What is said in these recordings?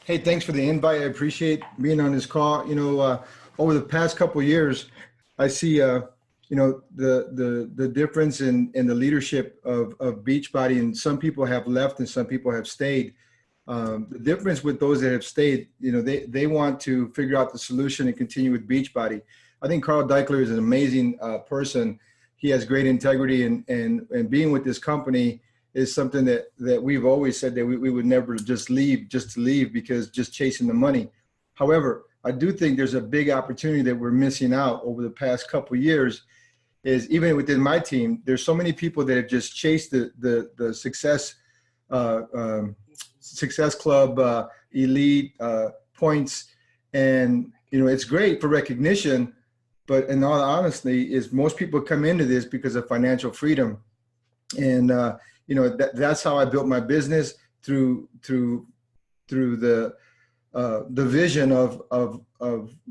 Hey, thanks for the invite. I appreciate being on this call. Over the past couple of years, I see, the difference in the leadership of Beachbody, and some people have left and some people have stayed. The difference with those that have stayed, they want to figure out the solution and continue with Beachbody. I think Carl Deichler is an amazing person. He has great integrity, and being with this company is something that we've always said that we would never just leave just to leave because just chasing the money. However, I do think there's a big opportunity that we're missing out over the past couple of years. Is even within my team, there's so many people that have just chased the success club, elite points, and it's great for recognition. But in all honesty, is most people come into this because of financial freedom, and that's how I built my business through the vision of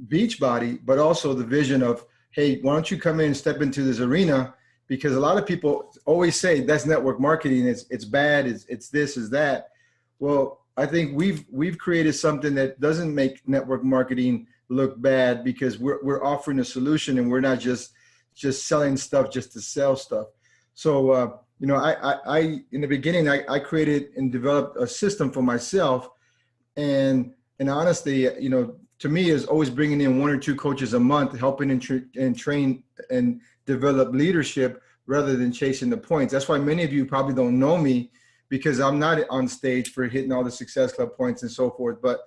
Beachbody, but also the vision of, hey, why don't you come in and step into this arena? Because a lot of people always say that's network marketing. It's bad. It's this, is that. Well, I think we've created something that doesn't make network marketing look bad because we're offering a solution and we're not just selling stuff just to sell stuff. So, I in the beginning, I created and developed a system for myself. And honestly, to me is always bringing in one or two coaches a month, helping and train and develop leadership rather than chasing the points. That's why many of you probably don't know me, because I'm not on stage for hitting all the Success Club points and so forth. But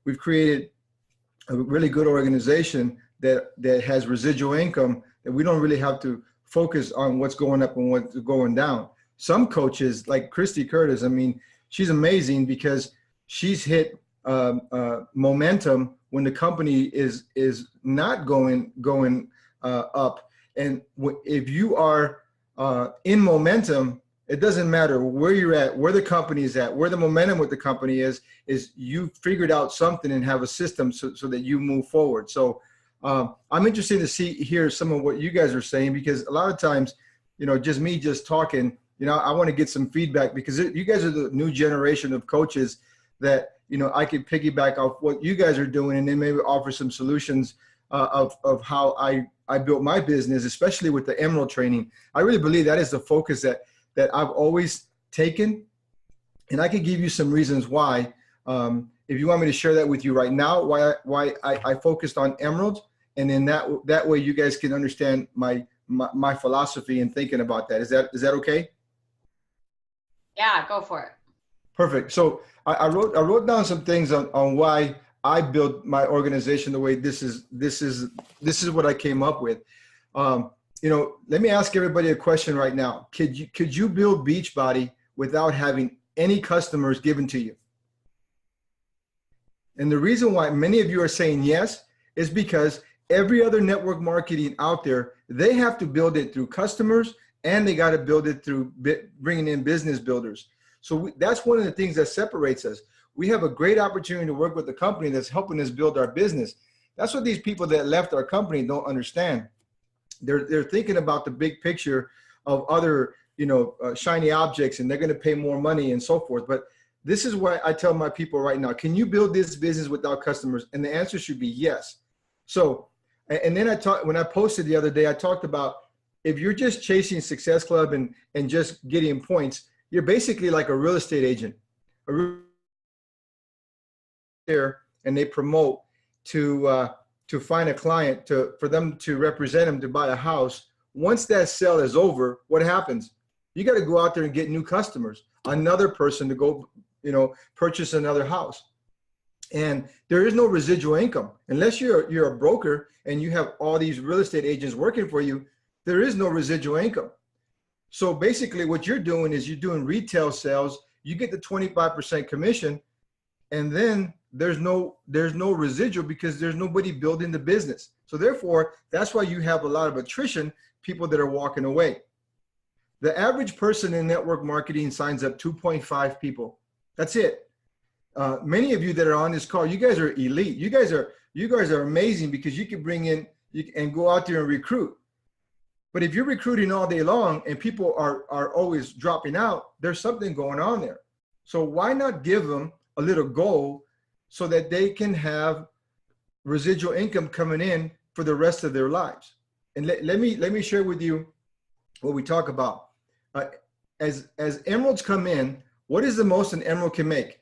we've created a really good organization that has residual income, that we don't really have to focus on what's going up and what's going down. Some coaches like Christy Curtis, I mean, she's amazing because she's hit momentum when the company is not going up. And if you are in momentum, it doesn't matter where you're at, where the company is at, where the momentum with the company is you figured out something and have a system so that you move forward. So I'm interested to hear some of what you guys are saying, because a lot of times, just me just talking, I want to get some feedback, because you guys are the new generation of coaches that, I could piggyback off what you guys are doing and then maybe offer some solutions of how I built my business, especially with the Emerald training. I really believe that is the focus that I've always taken. And I could give you some reasons why, if you want me to share that with you right now, why I focused on Emerald. And then that way you guys can understand my philosophy and thinking about that. Is that okay? Yeah, go for it. Perfect. So I wrote down some things on why I built my organization the way this is what I came up with. Let me ask everybody a question right now. Could you build Beachbody without having any customers given to you? And the reason why many of you are saying yes is because every other network marketing out there, they have to build it through customers, and they got to build it through bringing in business builders. So that's one of the things that separates us. We have a great opportunity to work with a company that's helping us build our business. That's what these people that left our company don't understand. They're thinking about the big picture of other, shiny objects, and they're going to pay more money and so forth. But this is why I tell my people right now, can you build this business without customers? And the answer should be yes. So, and then when I posted the other day, I talked about, if you're just chasing Success Club and just getting points, you're basically like a real estate agent. And they promote to find a client for them to represent them to buy a house. Once that sale is over, what happens? You got to go out there and get new customers, another person to go, purchase another house. And there is no residual income unless you're a broker and you have all these real estate agents working for you. There is no residual income. So basically what you're doing is you're doing retail sales. You get the 25% commission, and then there's no residual because there's nobody building the business. So therefore, that's why you have a lot of attrition, people that are walking away. The average person in network marketing signs up 2.5 people. That's it. Many of you that are on this call, you guys are elite. You guys are amazing because you can bring in and go out there and recruit. But if you're recruiting all day long and people are always dropping out, there's something going on there. So why not give them a little goal so that they can have residual income coming in for the rest of their lives. And let me share with you what we talk about. As emeralds come in, what is the most an emerald can make?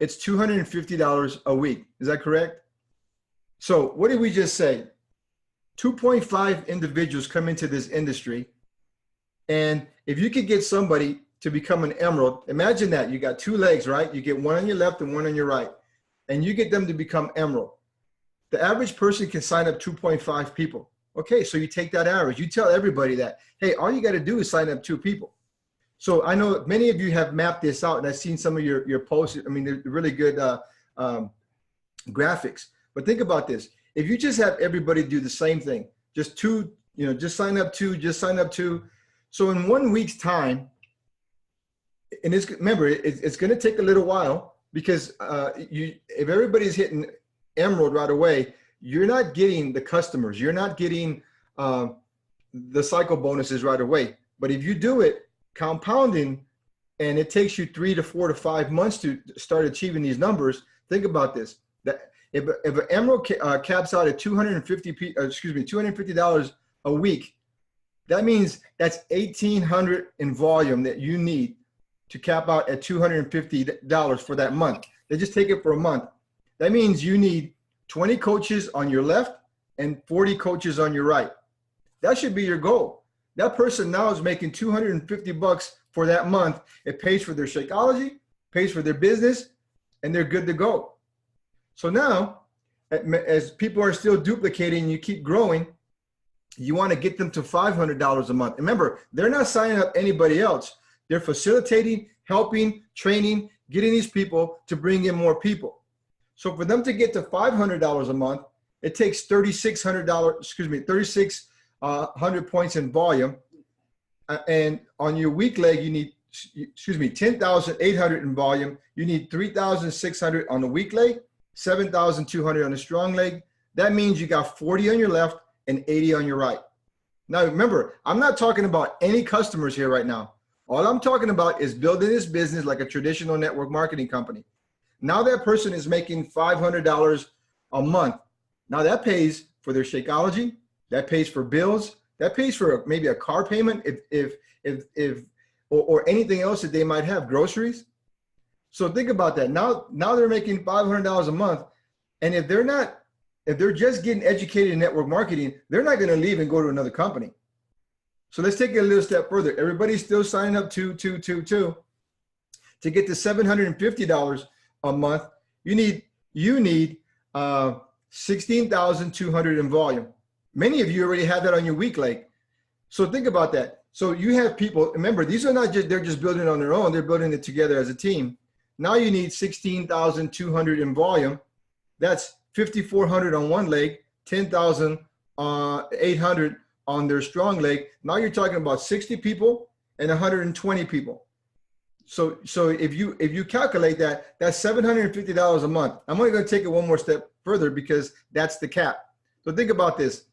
It's $250 a week. Is that correct? So what did we just say? 2.5 individuals come into this industry. And if you could get somebody to become an emerald, imagine that you got two legs, right? You get one on your left and one on your right, and you get them to become emerald. The average person can sign up 2.5 people. Okay, so you take that average. You tell everybody that, hey, all you got to do is sign up 2 people. So I know many of you have mapped this out, and I've seen some of your posts. I mean, they're really good graphics. But think about this. If you just have everybody do the same thing, just 2, just sign up 2, just sign up 2. So in 1 week's time, and remember, it's going to take a little while, because if everybody's hitting emerald right away, you're not getting the customers. You're not getting the cycle bonuses right away. But if you do it compounding, and it takes you 3 to 4 to 5 months to start achieving these numbers, think about this. That if an emerald caps out at $250 a week, that means that's $1,800 in volume that you need to cap out at $250 for that month. They just take it for a month. That means you need 20 coaches on your left and 40 coaches on your right. That should be your goal. That person now is making $250 for that month. It pays for their Shakeology, pays for their business, and they're good to go. So now, as people are still duplicating and you keep growing, you want to get them to $500 a month. Remember, they're not signing up anybody else. They're facilitating, helping, training, getting these people to bring in more people. So for them to get to $500 a month, it takes $3,600 points in volume. And on your weak leg, you need, 10,800 in volume. You need 3,600 on the weak leg, 7,200 on the strong leg. That means you got 40 on your left and 80 on your right. Now, remember, I'm not talking about any customers here right now. All I'm talking about is building this business like a traditional network marketing company. Now that person is making $500 a month. Now that pays for their Shakeology, that pays for bills, that pays for maybe a car payment or anything else that they might have, groceries. So think about that. Now they're making $500 a month, and if they're just getting educated in network marketing, they're not going to leave and go to another company. So let's take it a little step further. Everybody's still signing up to get to $750 a month. You need 16,200 in volume. Many of you already have that on your weak leg. So think about that. So you have people, remember, these are not just, they're just building it on their own. They're building it together as a team. Now you need 16,200 in volume. That's 5,400 on one leg, 10,800 on their strong leg. Now you're talking about 60 people and 120 people. So if you calculate that, that's $750 a month. I'm only going to take it one more step further because that's the cap. So think about this.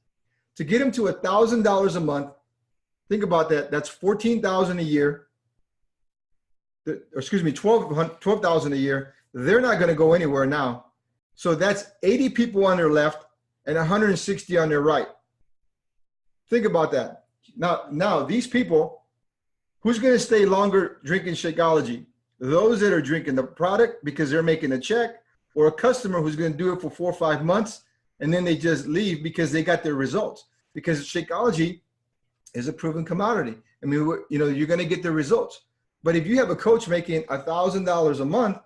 To get them to $1,000 a month, think about that. That's $14,000 a year. $12,000 a year. They're not going to go anywhere now. So that's 80 people on their left and 160 on their right. Think about that. Now these people, who's going to stay longer drinking Shakeology? Those that are drinking the product because they're making a check, or a customer who's going to do it for 4 or 5 months and then they just leave because they got their results. Because Shakeology is a proven commodity. I mean, you're going to get the results. But if you have a coach making $1,000 a month,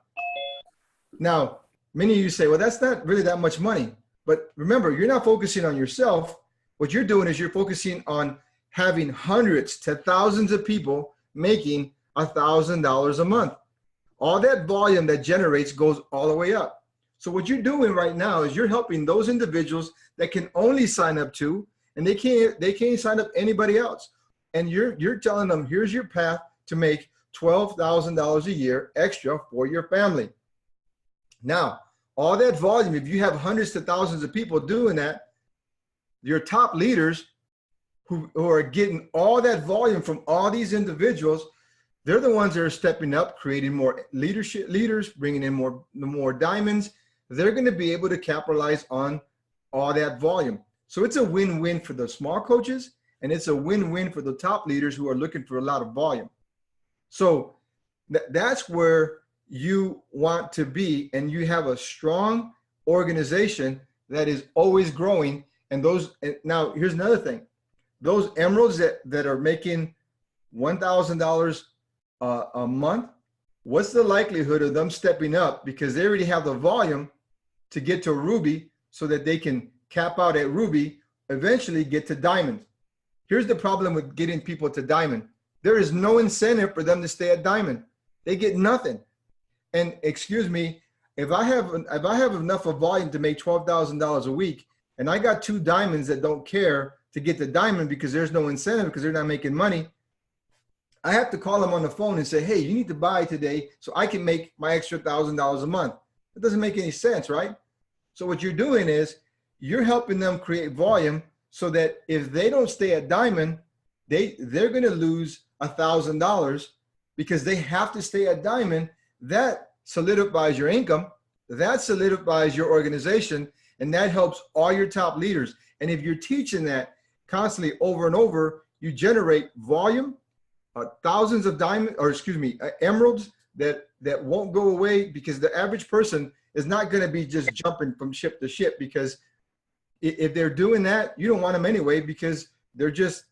now many of you say, well, that's not really that much money. But remember, you're not focusing on yourself. What you're doing is you're focusing on having hundreds to thousands of people making $1,000 a month. All that volume that generates goes all the way up. So what you're doing right now is you're helping those individuals that can only sign up to, and they can't sign up anybody else. And you're telling them, here's your path to make $12,000 a year extra for your family. Now, all that volume, if you have hundreds to thousands of people doing that, your top leaders who are getting all that volume from all these individuals, they're the ones that are stepping up, creating more leaders, bringing in more diamonds, they're going to be able to capitalize on all that volume. So it's a win-win for the small coaches, and it's a win-win for the top leaders who are looking for a lot of volume. So that's where you want to be, and you have a strong organization that is always growing. And now here's another thing. Those emeralds that are making $1,000 a month, what's the likelihood of them stepping up because they already have the volume to get to Ruby so that they can cap out at Ruby, eventually get to Diamond? Here's the problem with getting people to Diamond. There is no incentive for them to stay at Diamond. They get nothing. And excuse me, if I have enough of volume to make $12,000 a week, and I got 2 diamonds that don't care to get to Diamond because there's no incentive because they're not making money, I have to call them on the phone and say, hey, you need to buy today so I can make my extra $1,000 a month. It doesn't make any sense, right? So what you're doing is you're helping them create volume so that if they don't stay at Diamond, they're going to lose $1,000 because they have to stay at Diamond. That solidifies your income, that solidifies your organization, and that helps all your top leaders. And if you're teaching that constantly over and over, you generate volume, thousands of emeralds that won't go away, because the average person is not going to be just jumping from ship to ship, because if they're doing that, you don't want them anyway, because they're just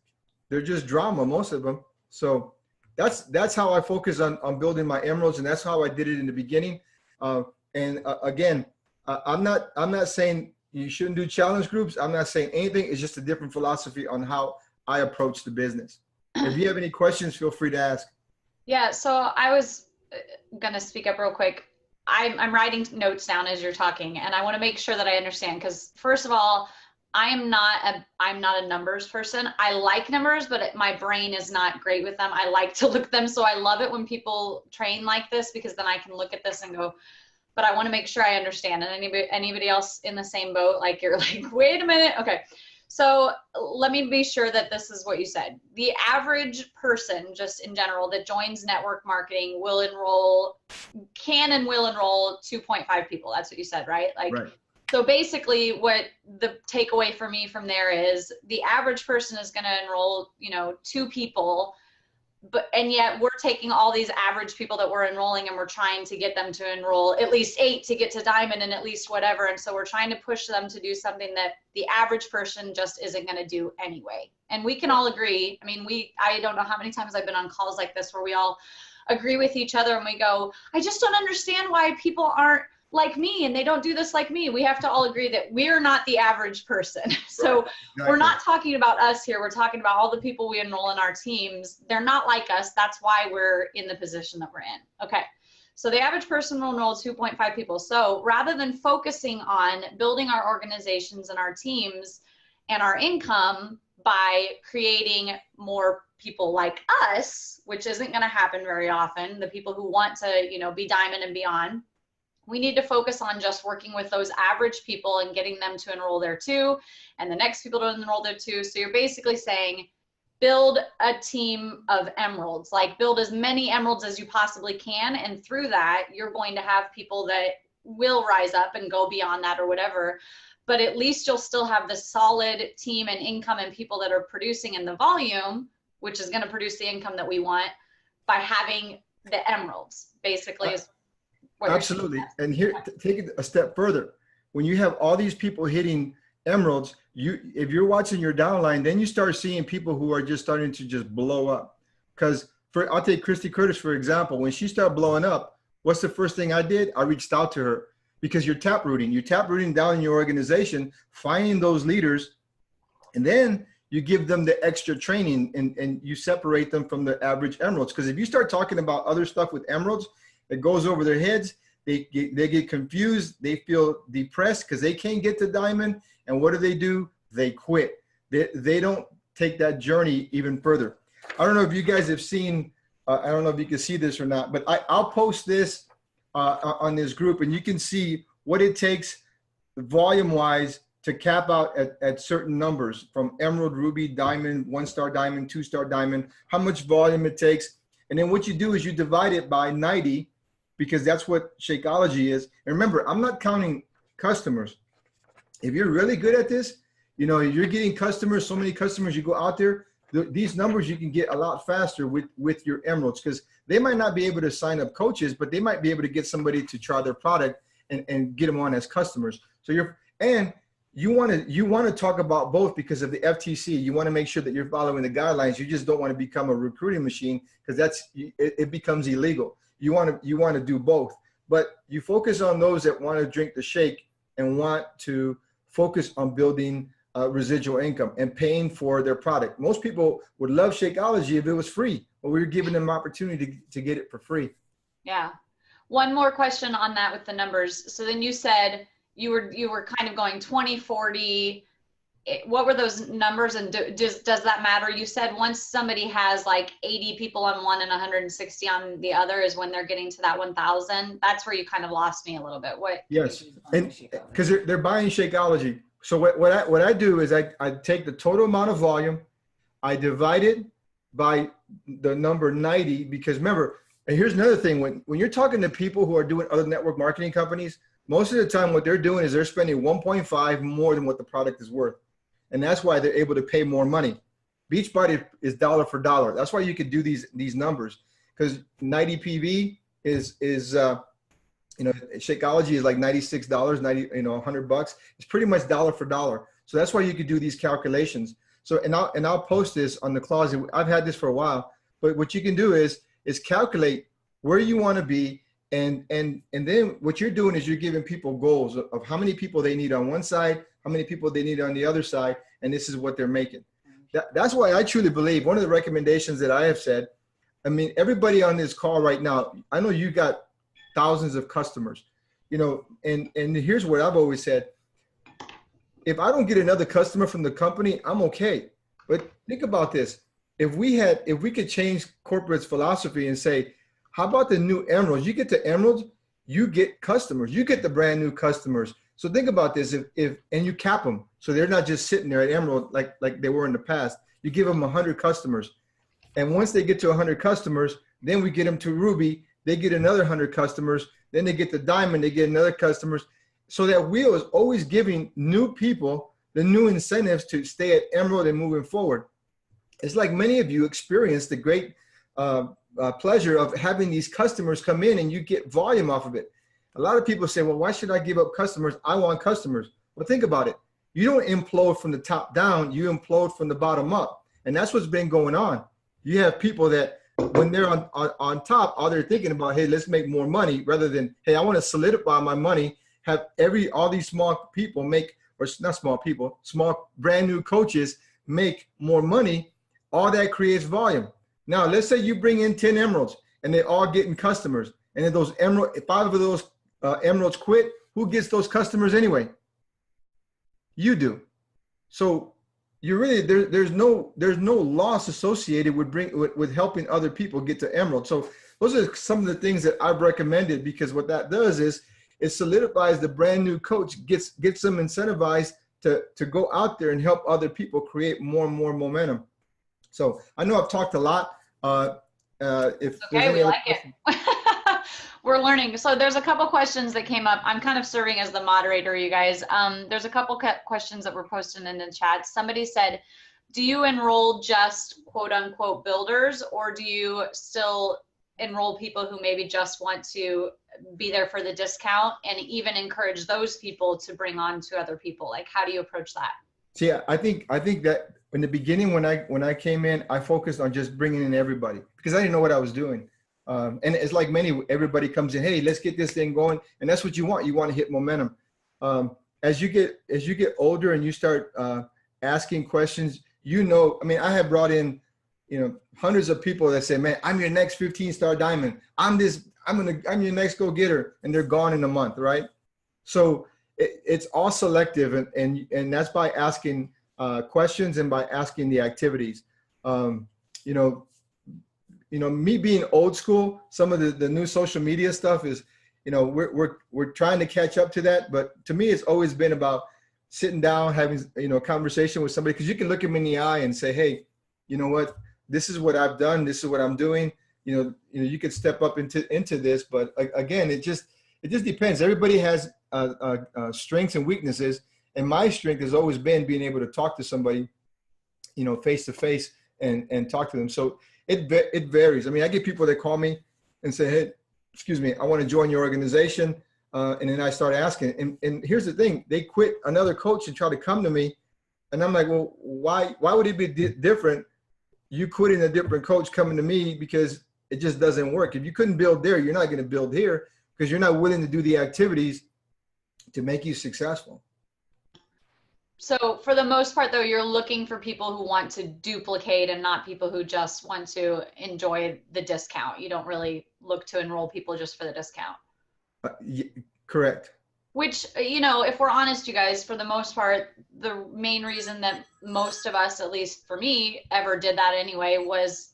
drama, most of them. So that's how I focus on building my emeralds, and that's how I did it in the beginning. Again, I'm not saying you shouldn't do challenge groups. I'm not saying anything. It's just a different philosophy on how I approach the business. If you have any questions, feel free to ask. Yeah, so I was going to speak up real quick. I'm writing notes down as you're talking, and I want to make sure that I understand, because first of all, I'm not a numbers person. I like numbers, but my brain is not great with them. I like to look at them. So I love it when people train like this, because then I can look at this and go, but I want to make sure I understand. And anybody else in the same boat, like you're like, wait a minute. Okay. So let me be sure that this is what you said. The average person, just in general, that joins network marketing can and will enroll 2.5 people. That's what you said, right? Right. So basically what the takeaway for me from there is the average person is going to enroll, 2 people, and yet we're taking all these average people that we're enrolling and we're trying to get them to enroll at least 8 to get to Diamond, and at least whatever. And so we're trying to push them to do something that the average person just isn't going to do anyway. And we can all agree. I mean, I don't know how many times I've been on calls like this where we all agree with each other and we go, I just don't understand why people aren't like me and they don't do this like me. We have to all agree that we're not the average person. So right. Exactly. We're not talking about us here. We're talking about all the people we enroll in our teams. They're not like us. That's why we're in the position that we're in. Okay. So the average person will enroll 2.5 people. So rather than focusing on building our organizations and our teams and our income by creating more people like us, which isn't going to happen very often, the people who want to, be Diamond and beyond, we need to focus on just working with those average people and getting them to enroll there too, and the next people to enroll there too. So you're basically saying, build a team of emeralds, like build as many emeralds as you possibly can. And through that, you're going to have people that will rise up and go beyond that or whatever. But at least you'll still have the solid team and income and people that are producing in the volume, which is going to produce the income that we want by having the emeralds, basically. Is absolutely. And here, take it a step further. When you have all these people hitting emeralds, if you're watching your downline, then you start seeing people who are just starting to just blow up. Because I'll take Christy Curtis, for example. When she started blowing up, what's the first thing I did? I reached out to her, because you're tap rooting. You're tap rooting down in your organization, finding those leaders, and then you give them the extra training and you separate them from the average emeralds. Because if you start talking about other stuff with emeralds, it goes over their heads. They get confused. They feel depressed because they can't get to Diamond. And what do? They quit. They don't take that journey even further. I don't know if you guys have seen, I don't know if you can see this or not, but I'll post this on this group, and you can see what it takes volume-wise to cap out at certain numbers, from Emerald, Ruby, Diamond, 1-star Diamond, 2-star Diamond, how much volume it takes. And then what you do is you divide it by 90, because that's what Shakeology is. And remember, I'm not counting customers. If you're really good at this, you know, you're getting customers, so many customers, you go out there, these numbers you can get a lot faster with your Emeralds, because they might not be able to sign up coaches, but they might be able to get somebody to try their product and get them on as customers. So you want to talk about both because of the FTC. You want to make sure that you're following the guidelines. You just don't want to become a recruiting machine, because it becomes illegal. You want to do both, but you focus on those that want to drink the shake and want to focus on building residual income and paying for their product. Most people would love Shakeology if it was free, but we were giving them opportunity to get it for free. Yeah. One more question on that with the numbers. So then you said you were kind of going 20, 40. What were those numbers, and does that matter? You said once somebody has like 80 people on one and 160 on the other is when they're getting to that 1,000. That's where you kind of lost me a little bit. What? Yes, and because they're buying Shakeology. So what I do is I take the total amount of volume, I divide it by the number 90, because remember, and here's another thing, when you're talking to people who are doing other network marketing companies, most of the time what they're doing is they're spending 1.5 more than what the product is worth. And that's why they're able to pay more money. Beachbody is dollar for dollar. That's why you could do these numbers, because 90 PV is Shakeology is like $96, $100. It's pretty much dollar for dollar. So that's why you could do these calculations. So and I'll post this on the closet. I've had this for a while, but what you can do is calculate where you want to be, and then what you're doing is you're giving people goals of how many people they need on one side, how many people they need on the other side, and this is what they're making. That's why I truly believe one of the recommendations that I have said, I mean, everybody on this call right now, I know you got thousands of customers, and here's what I've always said. If I don't get another customer from the company, I'm okay. But think about this. If we could change corporate's philosophy and say, how about the new Emeralds? You get the Emeralds, you get customers, you get the brand new customers. So think about this, and you cap them, so they're not just sitting there at Emerald like they were in the past. You give them 100 customers, and once they get to 100 customers, then we get them to Ruby, they get another 100 customers, then they get the Diamond, they get another customers. So that wheel is always giving new people the new incentives to stay at Emerald and moving forward. It's like many of you experienced the great pleasure of having these customers come in and you get volume off of it. A lot of people say, well, why should I give up customers? I want customers. Well, think about it. You don't implode from the top down, you implode from the bottom up. And that's what's been going on. You have people that when they're on top, all they're thinking about, hey, let's make more money, rather than, hey, I want to solidify my money, have all these small people make, or not small people, small brand new coaches make more money. All that creates volume. Now, let's say you bring in 10 Emeralds and they're all getting customers. And then those 5 of those Emeralds quit. Who gets those customers anyway? You do. So you really, there's no loss associated with helping other people get to Emerald. So those are some of the things that I've recommended, because what that does is it solidifies the brand new coach, gets them incentivized to go out there and help other people create more and more momentum. So I know I've talked a lot. If okay, we like it. We're learning. So there's a couple questions that came up. I'm kind of serving as the moderator, you guys. There's a couple questions that were posted in the chat. Somebody said, do you enroll just quote unquote builders, or do you still enroll people who maybe just want to be there for the discount, and even encourage those people to bring on to other people? Like, how do you approach that? See, I think that in the beginning, when I came in, I focused on just bringing in everybody, because I didn't know what I was doing. And it's like everybody comes in, hey, let's get this thing going. And that's what you want. You want to hit momentum. As you get older and you start asking questions, I mean, I have brought in, hundreds of people that say, man, I'm your next 15-star diamond. I'm your next go-getter. And they're gone in a month, right? So it's all selective. And that's by asking questions and by asking the activities. Me being old school, some of the new social media stuff is, we're trying to catch up to that. But to me, it's always been about sitting down, having, a conversation with somebody, because you can look them in the eye and say, hey, you know what, this is what I've done. This is what I'm doing. you could step up into this, but again, it just depends. Everybody has strengths and weaknesses, and my strength has always been being able to talk to somebody, face to face and talk to them. So it varies. I mean, I get people that call me and say, "Hey, excuse me, I want to join your organization," and then I start asking. And here's the thing: they quit another coach and try to come to me, and I'm like, "Well, why would it be different? You quitting a different coach coming to me because it just doesn't work. If you couldn't build there, you're not going to build here because you're not willing to do the activities to make you successful." So for the most part, though, you're looking for people who want to duplicate and not people who just want to enjoy the discount. You don't really look to enroll people just for the discount. Correct. Which, if we're honest, you guys, for the most part, the main reason that most of us, at least for me, ever did that anyway was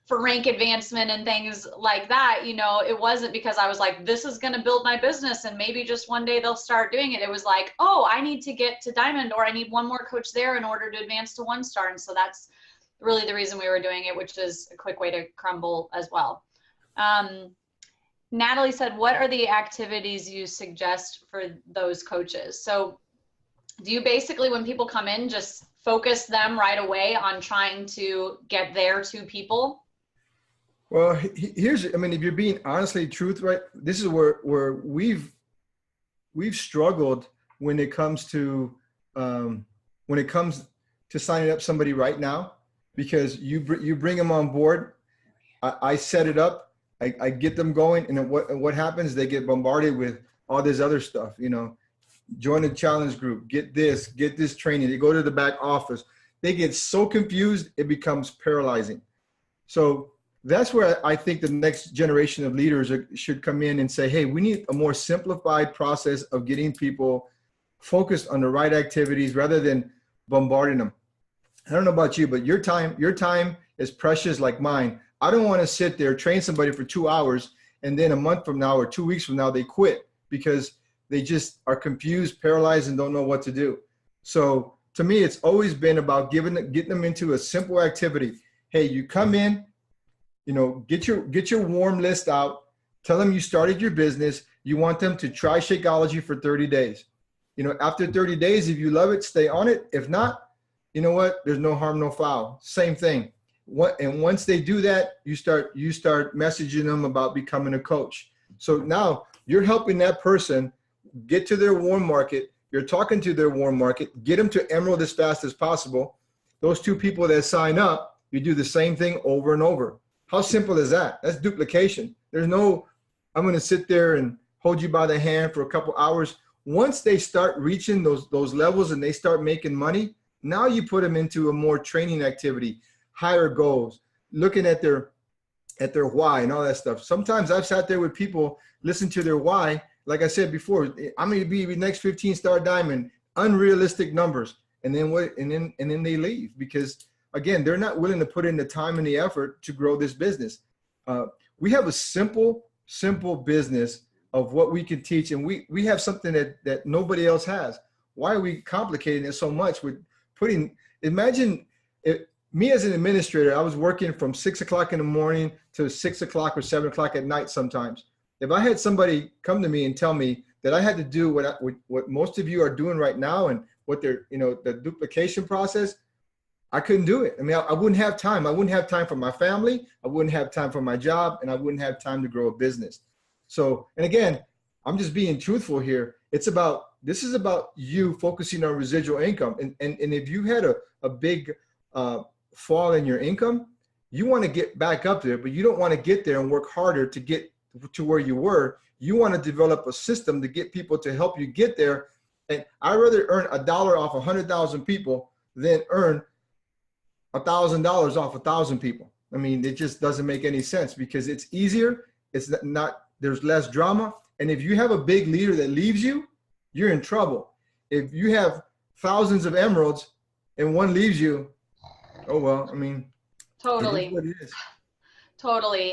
for rank advancement and things like that. It wasn't because I was like, this is going to build my business and maybe just one day they'll start doing it. It was like, oh, I need to get to Diamond, or I need one more coach there in order to advance to 1-star. And so that's really the reason we were doing it, which is a quick way to crumble as well. Natalie said, what are the activities you suggest for those coaches? So do you basically, when people come in, just focus them right away on trying to get their 2 people? Well, if you're being honestly truthful, right, this is where we've struggled when it comes to signing up somebody right now, because you bring them on board. I set it up, I get them going, and what happens? They get bombarded with all this other stuff. Join a challenge group, get this training. They go to the back office. They get so confused, it becomes paralyzing. So that's where I think the next generation of leaders should come in and say, hey, we need a more simplified process of getting people focused on the right activities rather than bombarding them. I don't know about you, but your time is precious like mine. I don't want to sit there, train somebody for 2 hours, and then a month from now or 2 weeks from now, they quit because they just are confused, paralyzed, and don't know what to do. So to me, it's always been about getting them into a simple activity. Hey, you come in, get your warm list out. Tell them you started your business. You want them to try Shakeology for 30 days. After 30 days, if you love it, stay on it. If not, you know what? There's no harm, no foul. Same thing. And once they do that, you start messaging them about becoming a coach. So now you're helping that person get to their warm market. You're talking to their warm market. Get them to Emerald as fast as possible. Those 2 people that sign up, you do the same thing over and over. How simple is that? That's duplication. There's no, I'm going to sit there and hold you by the hand for a couple hours. Once they start reaching those levels and they start making money, now you put them into a more training activity, higher goals, looking at their why and all that stuff. Sometimes I've sat there with people, listen to their why. Like I said before, I'm going to be the next 15-star diamond, unrealistic numbers. And then and then they leave because, again, they're not willing to put in the time and the effort to grow this business. We have a simple business of what we can teach, and we have something that nobody else has. Why are we complicating it so much with imagine me as an administrator, I was working from 6 o'clock in the morning to 6 o'clock or 7 o'clock at night sometimes. If I had somebody come to me and tell me that I had to do what most of you are doing right now and what they're, the duplication process, I couldn't do it. I mean, I wouldn't have time. I wouldn't have time for my family. I wouldn't have time for my job, and I wouldn't have time to grow a business. So, and again, I'm just being truthful here. This is about you focusing on residual income. And if you had a big fall in your income, you want to get back up there, but you don't want to get there and work harder to get to where you were. You want to develop a system to get people to help you get there. And I'd rather earn $1 off 100,000 people than earn $1,000 off 1,000 people. I mean, it just doesn't make any sense because it's easier. It's not, there's less drama. And if you have a big leader that leaves you, you're in trouble. If you have thousands of emeralds and one leaves you, oh, well, I mean, totally. it is what it is. Totally.